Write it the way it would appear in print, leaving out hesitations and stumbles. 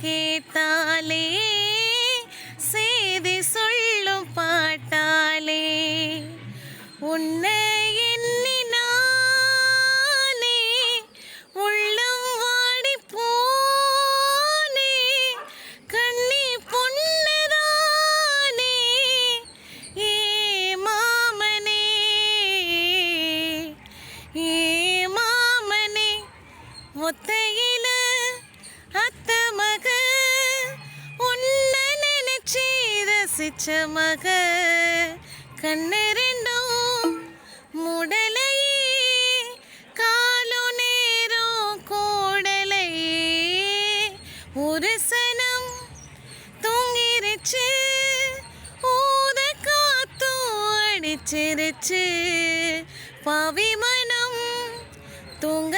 கேட்டாலே செய்தி சொல்லும் பாட்டாலே உன்னை எண்ணினானே உள்ளம் வாடி போனே கண்ணி பொன்னதானே ஏ மாமனே ஏ மாமனே ஒத்தையில அத்த மக உன்ன நினைச்சி ரசிச்ச மக கண்ணு ரெண்டும் முடலையே காலோ நேரம் கோடலையே ஒரு சனம் தூங்கிருச்சு ஊத காத்தும் அடிச்சிருச்சு பாவி மனம் தூங்க